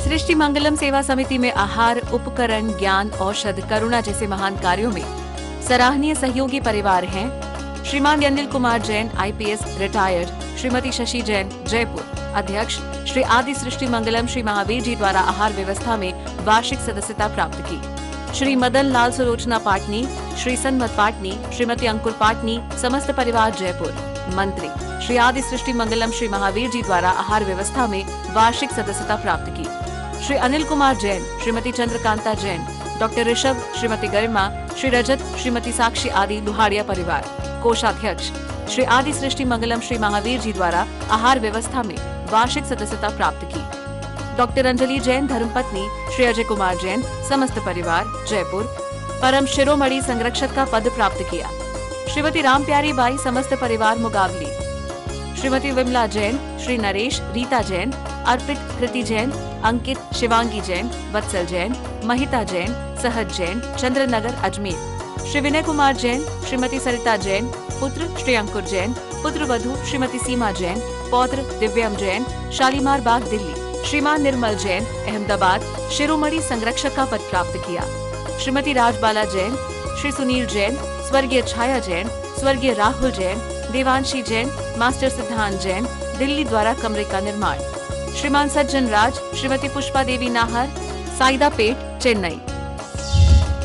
सृष्टि मंगलम सेवा समिति में आहार, उपकरण, ज्ञान, औषध, करुणा जैसे महान कार्यों में सराहनीय सहयोगी परिवार हैं श्रीमान अनिल कुमार जैन, IPS रिटायर्ड, श्रीमती शशि जैन, जयपुर। अध्यक्ष श्री आदि सृष्टि मंगलम श्री महावीर जी द्वारा आहार व्यवस्था में वार्षिक सदस्यता प्राप्त की। श्री मदन लाल सुलोचना पाटनी, श्री सन्मत पाटनी, श्रीमती अंकुर पाटनी, समस्त परिवार जयपुर। मंत्री श्री आदि सृष्टि मंगलम श्री महावीर जी द्वारा आहार व्यवस्था में वार्षिक सदस्यता प्राप्त की। श्री अनिल कुमार जैन, श्रीमती चंद्रकांता जैन, डॉक्टर ऋषभ, श्रीमती गरिमा, श्री रजत, श्रीमती साक्षी आदि लुहाड़िया परिवार। कोषाध्यक्ष श्री आदि सृष्टि मंगलम श्री महावीर जी द्वारा आहार व्यवस्था में वार्षिक सदस्यता प्राप्त की। डॉक्टर अंजलि जैन, धर्मपत्नी, श्री अजय कुमार जैन, समस्त परिवार जयपुर। परम शिरोमणि संरक्षक का पद प्राप्त किया। श्रीमती राम प्यारी बाई, समस्त परिवार मुगावली। श्रीमती विमला जैन, श्री नरेश, रीता जैन, अर्पित, कृति जैन, अंकित, शिवांगी जैन, वत्सल जैन, महिता जैन, सहज जैन, चंद्रनगर अजमेर। श्री विनय कुमार जैन, श्रीमती सरिता जैन, पुत्र श्री अंकुर जैन, पुत्र वधू श्रीमती सीमा जैन, पौत्र दिव्यम जैन, शालीमार बाग दिल्ली। श्रीमान निर्मल जैन, अहमदाबाद, शिरोमणि संरक्षक का पद प्राप्त किया। श्रीमती राजबाला जैन, श्री सुनील जैन, स्वर्गीय छाया जैन, स्वर्गीय राहुल जैन, देवांशी जैन, मास्टर सिद्धांत जैन, दिल्ली द्वारा कमरे का निर्माण। श्रीमान सज्जन राज, श्रीमती पुष्पा देवी नाहर, साइदा पेट, चेन्नई।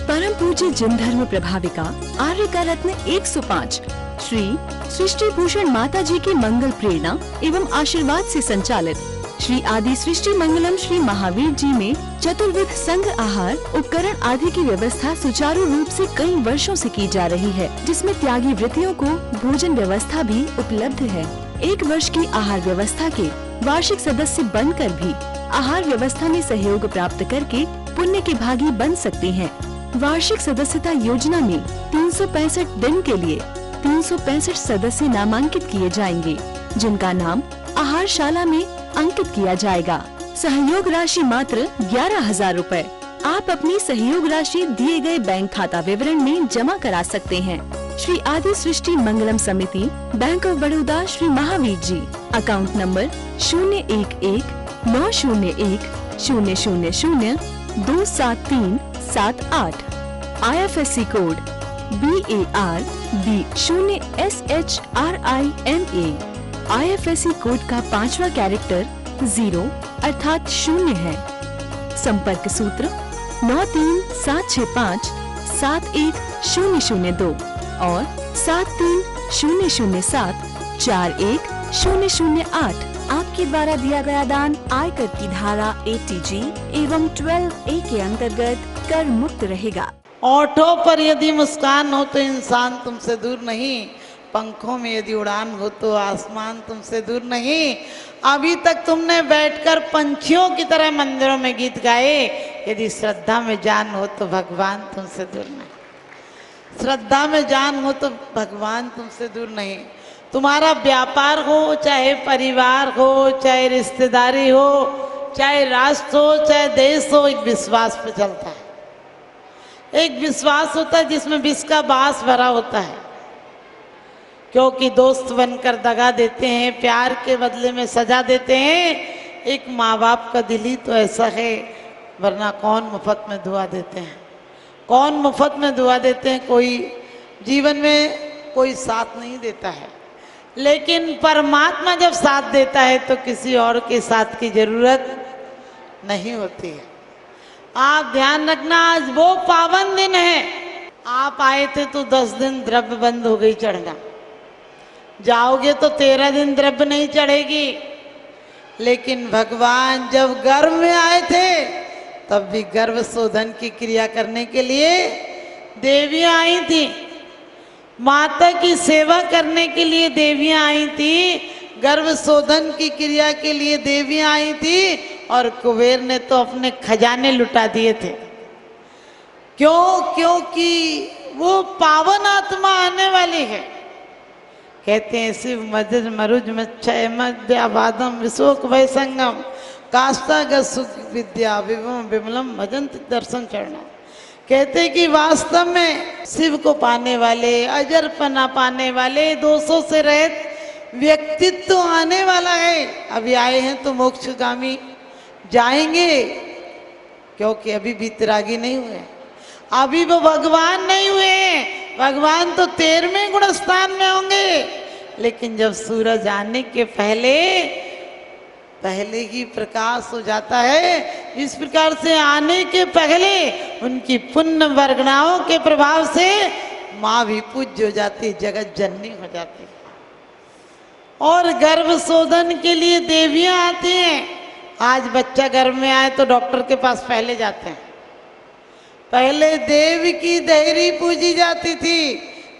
परम पूज्य जिन धर्म प्रभाविका आर्य का रत्न 105 श्री सृष्टि भूषण माता जी की मंगल प्रेरणा एवं आशीर्वाद से संचालित श्री आदि सृष्टि मंगलम श्री महावीर जी में चतुर्विध संघ आहार, उपकरण आदि की व्यवस्था सुचारू रूप से कई वर्षों से की जा रही है, जिसमें त्यागी वृत्तियों को भोजन व्यवस्था भी उपलब्ध है। 1 वर्ष की आहार व्यवस्था के वार्षिक सदस्य बनकर भी आहार व्यवस्था में सहयोग प्राप्त करके पुण्य के भागी बन सकते हैं। वार्षिक सदस्यता योजना में 365 दिन के लिए 365 सदस्य नामांकित किए जाएंगे, जिनका नाम आहारशाला में अंकित किया जाएगा। सहयोग राशि मात्र 11,000 रूपए। आप अपनी सहयोग राशि दिए गए बैंक खाता विवरण में जमा करा सकते हैं। श्री आदि Srishti Mangalam Samiti, bank of Baroda, Shri Mahavir ji. Account number 011-901-000-27378। IFSC code BARB 0SHRIMA। IFSC code का 5वां कैरेक्टर 0 अर्थात 0 है। संपर्क सूत्र 9376571002 और 7300741008। आपके द्वारा दिया गया दान आयकर की धारा 80G एवं 12A के अंतर्गत कर मुक्त रहेगा। ओठों पर यदि मुस्कान हो तो इंसान तुमसे दूर नहीं, पंखों में यदि उड़ान हो तो आसमान तुमसे दूर नहीं। अभी तक तुमने बैठकर पंछियों की तरह मंदिरों में गीत गाए, यदि श्रद्धा में जान हो तो भगवान तुमसे दूर नहीं। श्रद्धा में जान हो तो भगवान तुमसे दूर नहीं। तुम्हारा व्यापार हो, चाहे परिवार हो, चाहे रिश्तेदारी हो, चाहे राष्ट्र हो, चाहे देश हो, एक विश्वास पे चलता है। एक विश्वास होता है जिसमें विष का बास भरा होता है, क्योंकि दोस्त बनकर दगा देते हैं, प्यार के बदले में सजा देते हैं। एक माँ बाप का दिल ही तो ऐसा है, वरना कौन मुफ्त में दुआ देते हैं, कौन मुफ्त में दुआ देते हैं। कोई जीवन में कोई साथ नहीं देता है, लेकिन परमात्मा जब साथ देता है तो किसी और के साथ की जरूरत नहीं होती है। आप ध्यान रखना, आज वो पावन दिन है। आप आए थे तो 10 दिन द्रव्य बंद हो गई चढ़ना, जाओगे तो 13 दिन द्रव्य नहीं चढ़ेगी। लेकिन भगवान जब गर्भ में आए थे तब भी गर्भ शोधन की क्रिया करने के लिए देवियां आई थी, माता की सेवा करने के लिए देवियां आई थी, गर्भ शोधन की क्रिया के लिए देवियां आई थी। और कुबेर ने तो अपने खजाने लुटा दिए थे। क्यों? क्योंकि वो पावन आत्मा आने वाली है। कहते हैं शिव मजर मरुज मच्छय मध्यावादम विशोक वैसंगम काष्टा सुख विद्या विवम विमलम भजंत दर्शन चरणम। कहते कि वास्तव में शिव को पाने वाले, अजरपना पाने वाले, दोषों से रहित व्यक्तित्व आने वाला है। अभी आए हैं तो मोक्षगामी जाएंगे, क्योंकि अभी वितरागी नहीं हुए, अभी वो भगवान नहीं हुए। भगवान तो 13वें गुण स्थान में होंगे, लेकिन जब सूरज आने के पहले ही प्रकाश हो जाता है, इस प्रकार से आने के पहले उनकी पुण्य वर्गणाओं के प्रभाव से माँ भी पूज्य हो जाती, जगत जननी हो जाती। और गर्भ शोधन के लिए देवियां आती हैं। आज बच्चा गर्भ में आए तो डॉक्टर के पास पहले जाते हैं। पहले देव की देहरी पूजी जाती थी,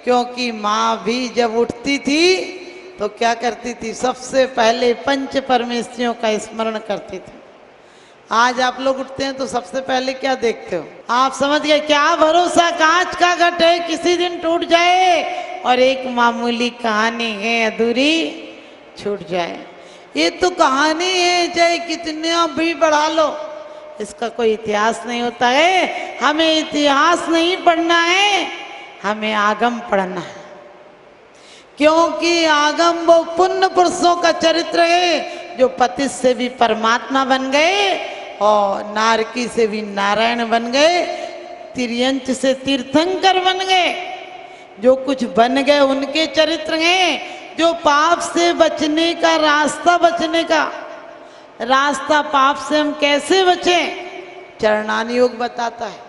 क्योंकि माँ भी जब उठती थी तो क्या करती थी, सबसे पहले पंच परमेश्वरियों का स्मरण करती थी। आज आप लोग उठते हैं तो सबसे पहले क्या देखते हो? आप समझ गए, क्या भरोसा, कांच का घट है, किसी दिन टूट जाए और एक मामूली कहानी है अधूरी छूट जाए। ये तो कहानी है, चाहे कितने भी बढ़ा लो, इसका कोई इतिहास नहीं होता है। हमें इतिहास नहीं पढ़ना है, हमें आगम पढ़ना है, क्योंकि आगम वो पुण्य पुरुषों का चरित्र है जो पति से भी परमात्मा बन गए और नारकी से भी नारायण बन गए, तिर्यंच से तीर्थंकर बन गए। जो कुछ बन गए उनके चरित्र हैं। जो पाप से बचने का रास्ता पाप से हम कैसे बचें, चरणान योग बताता है।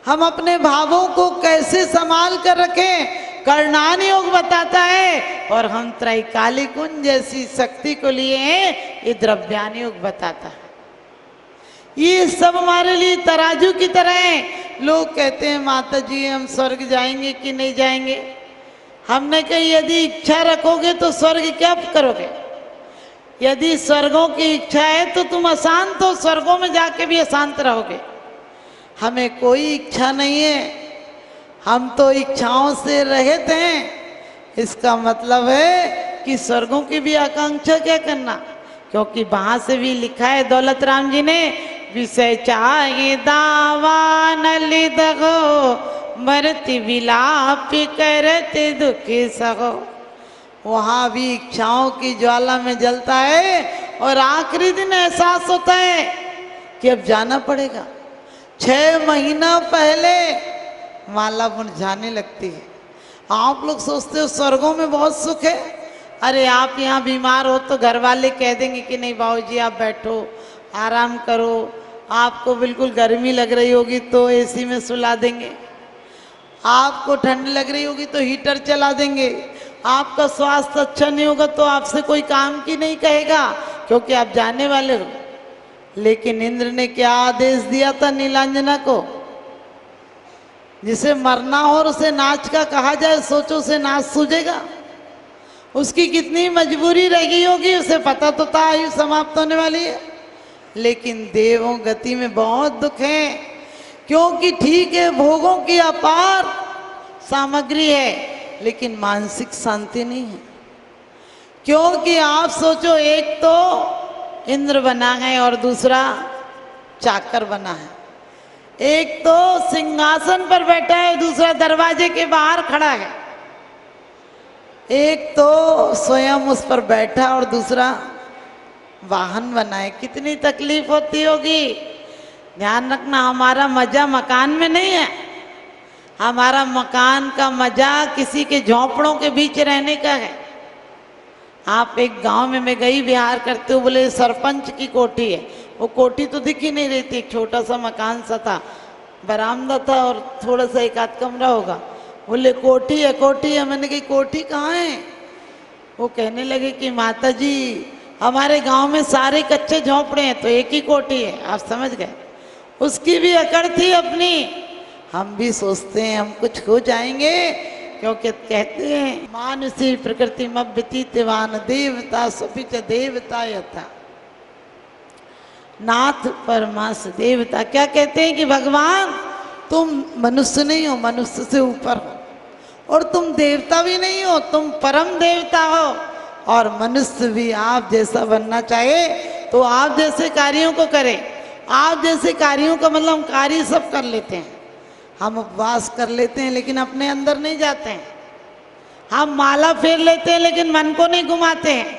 हम अपने भावों को कैसे संभाल कर रखें, कर्णान योग बताता है। और हम त्रैकालिक कुंज जैसी शक्ति को लिए हैं, ये द्रव्यान योग बताता है। ये सब हमारे लिए तराजू की तरह है। लोग कहते हैं माता जी हम स्वर्ग जाएंगे कि नहीं जाएंगे। हमने कही यदि इच्छा रखोगे तो स्वर्ग क्या करोगे? यदि स्वर्गों की इच्छा है तो तुम अशांत हो, स्वर्गों में जाके भी अशांत रहोगे। हमें कोई इच्छा नहीं है, हम तो इच्छाओं से रहित हैं। इसका मतलब है कि स्वर्गों की भी आकांक्षा क्या करना, क्योंकि वहां से भी लिखा है दौलत राम जी ने, विषय चाहे दावा नली दगो मरती विलाप करते दुखी सहो। वहां भी इच्छाओं की ज्वाला में जलता है और आखिरी दिन एहसास होता है कि अब जाना पड़ेगा। 6 महीना पहले माला मुरझाने लगती है। आप लोग सोचते हो स्वर्गों में बहुत सुख है। अरे आप यहाँ बीमार हो तो घर वाले कह देंगे कि नहीं बाबूजी आप बैठो आराम करो। आपको बिल्कुल गर्मी लग रही होगी तो एसी में सुला देंगे, आपको ठंड लग रही होगी तो हीटर चला देंगे, आपका स्वास्थ्य अच्छा नहीं होगा तो आपसे कोई काम की नहीं कहेगा, क्योंकि आप जाने वाले हो। लेकिन इंद्र ने क्या आदेश दिया था नीलांजना को, जिसे मरना हो और उसे नाच का कहा जाए, सोचो उसे नाच सूझेगा। उसकी कितनी मजबूरी रही होगी, उसे पता तो था आयु समाप्त होने वाली है। लेकिन देवों गति में बहुत दुख है, क्योंकि ठीक है भोगों की अपार सामग्री है, लेकिन मानसिक शांति नहीं है। क्योंकि आप सोचो, एक तो इंद्र बना है और दूसरा चाकर बना है। एक तो सिंहासन पर बैठा है, दूसरा दरवाजे के बाहर खड़ा है। एक तो स्वयं उस पर बैठा और दूसरा वाहन बना है। कितनी तकलीफ होती होगी। ध्यान रखना, हमारा मजा मकान में नहीं है, हमारा मकान का मजा किसी के झोंपड़ों के बीच रहने का है। आप एक गांव में मैं गई बिहार करते हो, बोले सरपंच की कोठी है। वो कोठी तो दिख ही नहीं रही थी, एक छोटा सा मकान सा था, बरामदा था और थोड़ा सा एक आध कमरा होगा। बोले कोठी है कोठी है। मैंने कही कोठी कहाँ है? वो कहने लगे कि माता जी हमारे गांव में सारे कच्चे झोंपड़े हैं तो एक ही कोठी है। आप समझ गए, उसकी भी अकड़ थी अपनी। हम भी सोचते हैं हम कुछ हो जाएंगे, क्योंकि कहते हैं मानसी प्रकृति मव्यतीतवान देवता सपिच देवता यथा नाथ परमास देवता। क्या कहते हैं कि भगवान तुम मनुष्य नहीं हो, मनुष्य से ऊपर हो, और तुम देवता भी नहीं हो, तुम परम देवता हो। और मनुष्य भी आप जैसा बनना चाहे तो आप जैसे कार्यों को करे। आप जैसे कार्यों का मतलब हम कार्य सब कर लेते हैं, हम उपवास कर लेते हैं लेकिन अपने अंदर नहीं जाते हैं। हम माला फेर लेते हैं लेकिन मन को नहीं घुमाते हैं।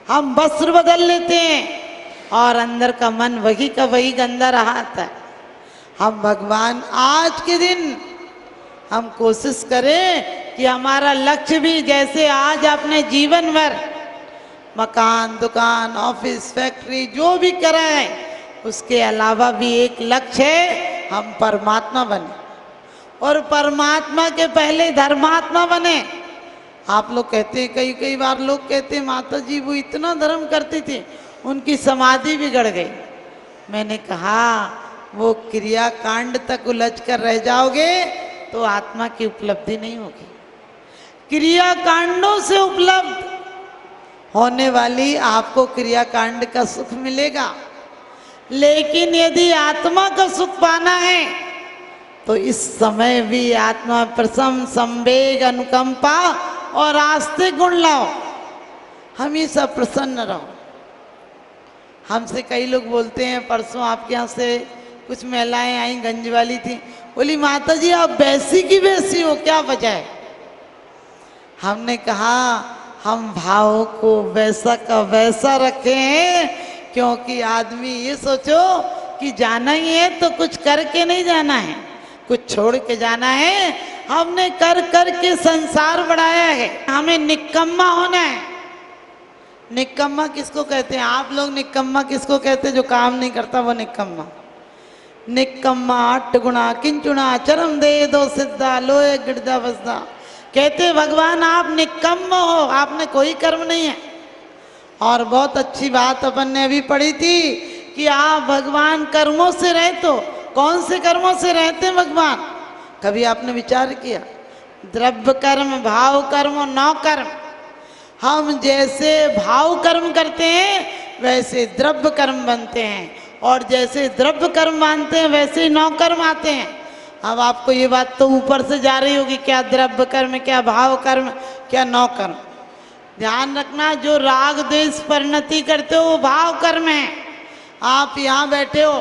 हम वस्त्र बदल लेते हैं और अंदर का मन वही का वही गंदा रहता है। हम भगवान आज के दिन हम कोशिश करें कि हमारा लक्ष्य भी जैसे आज आपने जीवन भर मकान, दुकान, ऑफिस, फैक्ट्री जो भी करा है, उसके अलावा भी एक लक्ष्य है, हम परमात्मा बने और परमात्मा के पहले धर्मात्मा बने। आप लोग कहते हैं, कई कई बार लोग कहते हैं माता जी वो इतना धर्म करती थी, उनकी समाधि बिगड़ गई। मैंने कहा वो क्रिया कांड तक उलझ कर रह जाओगे तो आत्मा की उपलब्धि नहीं होगी। क्रिया कांडों से उपलब्ध होने वाली आपको क्रिया कांड का सुख मिलेगा, लेकिन यदि आत्मा का सुख पाना है तो इस समय भी आत्मा प्रसम, संवेग, अनुकंपा और आस्तिक गुण लाओ। हमेशा प्रसन्न रहो। हमसे कई लोग बोलते हैं, परसों आपके यहाँ से कुछ महिलाएं आई, गंज वाली थी, बोली माता जी आप वैसी की वैसी हो, क्या वजह है? हमने कहा हम भाव को वैसा का वैसा रखे हैं, क्योंकि आदमी ये सोचो कि जाना ही है तो कुछ करके नहीं जाना है, कुछ छोड़ के जाना है। हमने कर कर के संसार बढ़ाया है, हमें निकम्मा होना है। निकम्मा किसको कहते हैं? आप लोग निकम्मा किसको कहते हैं? जो काम नहीं करता वो निकम्मा। निकम्मा अट्ठ गुणा किंचुणा चरम दे दो सिद्धा लोए गिरदा वसदा। कहते भगवान आप निकम्म हो, आपने कोई कर्म नहीं है। और बहुत अच्छी बात अपन ने अभी पढ़ी थी कि आप भगवान कर्मों से रहते हो। कौन से कर्मों से रहते हैं भगवान? कभी आपने विचार किया? द्रव्य कर्म, भाव कर्म और नौ कर्म। हम जैसे भाव कर्म करते हैं वैसे द्रव्य कर्म बनते हैं, और जैसे द्रव्य कर्म मानते हैं वैसे ही नौ कर्म आते हैं। अब आपको ये बात तो ऊपर से जा रही होगी, क्या द्रव्य कर्म, क्या भाव कर्म, क्या नौ कर्म। ध्यान रखना, जो राग द्वेष परिणति करते हो वो भाव कर्म है। आप यहाँ बैठे हो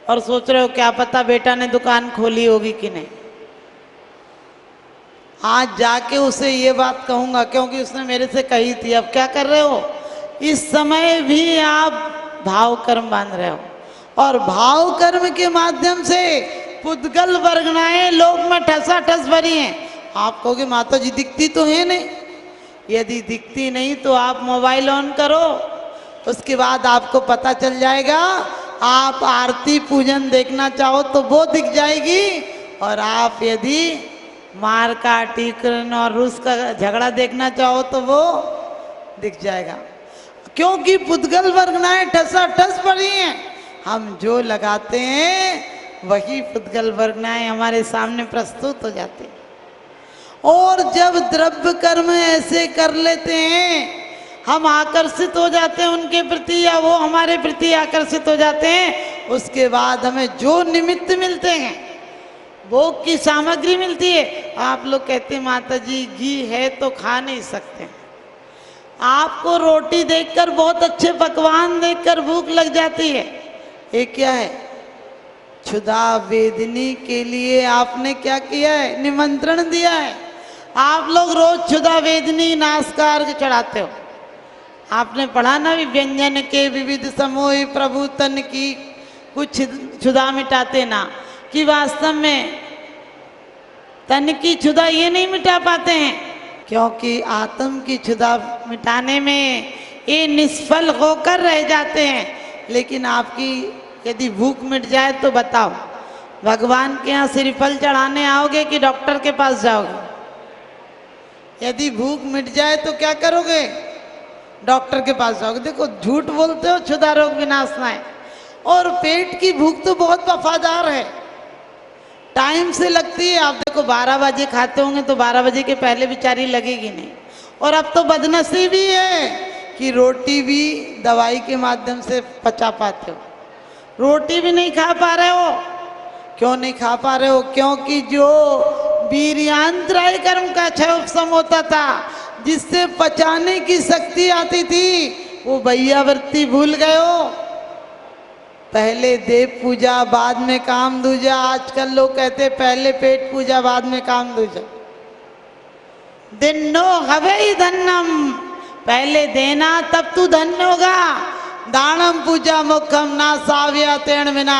और सोच रहे हो क्या पता बेटा ने दुकान खोली होगी कि नहीं, आज जाके उसे ये बात कहूँगा क्योंकि उसने मेरे से कही थी। अब क्या कर रहे हो? इस समय भी आप भाव कर्म बांध रहे हो, और भाव कर्म के माध्यम से पुद्गल वर्गनाएं लोक में ठसा ठस भरी हैं। आप कहोगे माता जी दिखती तो है नहीं। यदि दिखती नहीं तो आप मोबाइल ऑन करो, उसके बाद आपको पता चल जाएगा। आप आरती पूजन देखना चाहो तो वो दिख जाएगी, और आप यदि मार काट टीकरन और रूस का झगड़ा देखना चाहो तो वो दिख जाएगा, क्योंकि पुद्गल वर्गनाएं ठसा ठस पड़ी हैं। हम जो लगाते हैं वही पुद्गल वर्गनाएं हमारे सामने प्रस्तुत हो जाती हैं। और जब द्रव्य कर्म ऐसे कर लेते हैं हम आकर्षित हो जाते हैं उनके प्रति, या वो हमारे प्रति आकर्षित हो जाते हैं। उसके बाद हमें जो निमित्त मिलते हैं, भोग की सामग्री मिलती है। आप लोग कहते हैं माता जी घी है तो खा नहीं सकते। आपको रोटी देखकर, बहुत अच्छे पकवान देखकर भूख लग जाती है। ये क्या है? क्षुधा वेदनी के लिए आपने क्या किया है? निमंत्रण दिया है। आप लोग रोज क्षुधा वेदनी नास्कार चढ़ाते हो। आपने पढ़ा ना भी, व्यंजन के विविध समूह प्रभु तन की कुछ क्षुधा मिटाते ना, कि वास्तव में तन की क्षुधा ये नहीं मिटा पाते हैं, क्योंकि आत्म की क्षुधा मिटाने में ये निष्फल होकर रह जाते हैं। लेकिन आपकी यदि भूख मिट जाए तो बताओ, भगवान के यहाँ श्रीफल चढ़ाने आओगे कि डॉक्टर के पास जाओगे? यदि भूख मिट जाए तो क्या करोगे? डॉक्टर के पास जाओगे। देखो झूठ बोलते हो, क्षुधा रोग विनाशनाय। और पेट की भूख तो बहुत वफादार है, टाइम से लगती है। आप देखो 12 बजे खाते होंगे तो 12 बजे के पहले बेचारी लगेगी नहीं। और अब तो बदनसीबी है कि रोटी भी दवाई के माध्यम से पचा पाते हो, रोटी भी नहीं खा पा रहे हो। क्यों नहीं खा पा रहे हो? क्योंकि जो वीर्यांतराय कर्म का क्षय उपशम होता था, जिससे पचाने की शक्ति आती थी, वो वैयावृत्ति भूल गए हो। पहले देव पूजा बाद में काम दूजा। आजकल लोग कहते पहले पेट पूजा बाद में काम दूजा। दिन्नो हवे धन्नम, पहले देना तब तू धन्य होगा। दानम पूजा मुखम ना साव्या तेण बिना।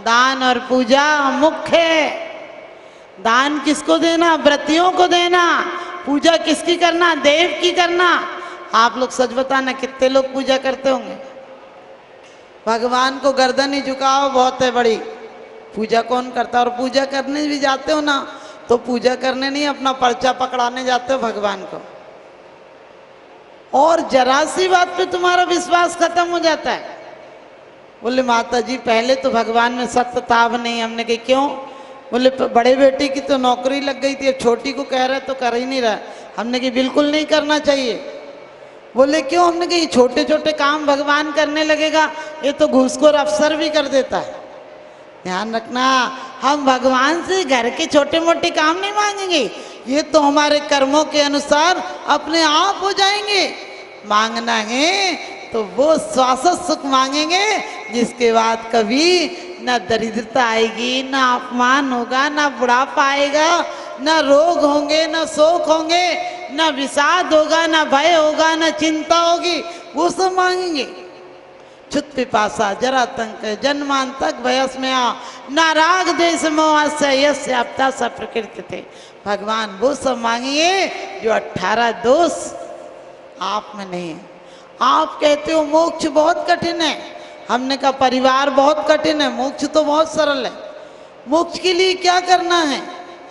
दान और पूजा मुख्य है। दान किसको देना? व्रतियों को देना। पूजा किसकी करना? देव की करना। आप लोग सच बताना कितने लोग पूजा करते होंगे? भगवान को गर्दन ही झुकाओ बहुत है बड़ी। पूजा कौन करता? और पूजा करने भी जाते हो ना तो पूजा करने नहीं, अपना पर्चा पकड़ाने जाते हो भगवान को। और जरा सी बात पे तुम्हारा विश्वास खत्म हो जाता है। बोले माता जी पहले तो भगवान में सत्य ताब नहीं। हमने कही क्यों? बोले बड़े बेटे की तो नौकरी लग गई थी, अब छोटी को कह रहे तो कर ही नहीं रहा। हमने कही बिल्कुल नहीं करना चाहिए। बोले क्यों? हमने कही छोटे छोटे काम भगवान करने लगेगा, ये तो घूसखोर अफसर भी कर देता है। ध्यान रखना, हम भगवान से घर के छोटे मोटे काम नहीं मांगेंगे, ये तो हमारे कर्मों के अनुसार अपने आप हो जाएंगे। मांगना है तो वो शाश्वत सुख मांगेंगे जिसके बाद कभी ना दरिद्रता आएगी, ना अपमान होगा, ना बुढ़ापा आएगा, ना रोग होंगे, ना शोक होंगे, ना विषाद होगा, ना भय होगा, ना चिंता होगी। वो सब मांगेंगे। क्षुत पिपासा जरातंक जन्मांतक भयस्मया ना राग देश मोहस्य यस्य आपता स प्रकृति थे। भगवान वो सब मांगिए जो 18 दोष आप में नहीं है। आप कहते हो मोक्ष बहुत कठिन है, हमने कहा परिवार बहुत कठिन है, मोक्ष तो बहुत सरल है। मोक्ष के लिए क्या करना है?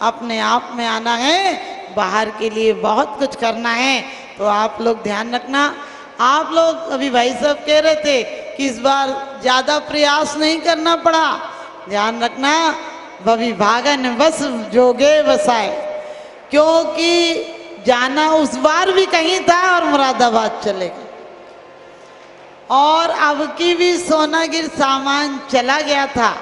अपने आप में आना है, बाहर के लिए बहुत कुछ करना है। तो आप लोग ध्यान रखना। आप लोग अभी भाई साहब कह रहे थे कि इस बार ज़्यादा प्रयास नहीं करना पड़ा। ध्यान रखना, भविभागन बस जोगे बसाए, क्योंकि जाना उस बार भी कहीं था और मुरादाबाद चलेगा। और अब की भी सोनागिर सामान चला गया था,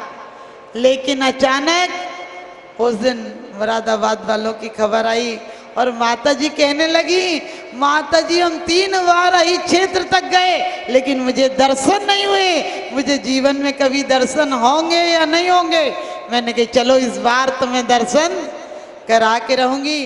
लेकिन अचानक उस दिन मुरादाबाद वालों की खबर आई और माता जी कहने लगी, माता जी हम 3 बार ही क्षेत्र तक गए लेकिन मुझे दर्शन नहीं हुए, मुझे जीवन में कभी दर्शन होंगे या नहीं होंगे। मैंने कहा चलो इस बार तुम्हें दर्शन करा के रहूंगी।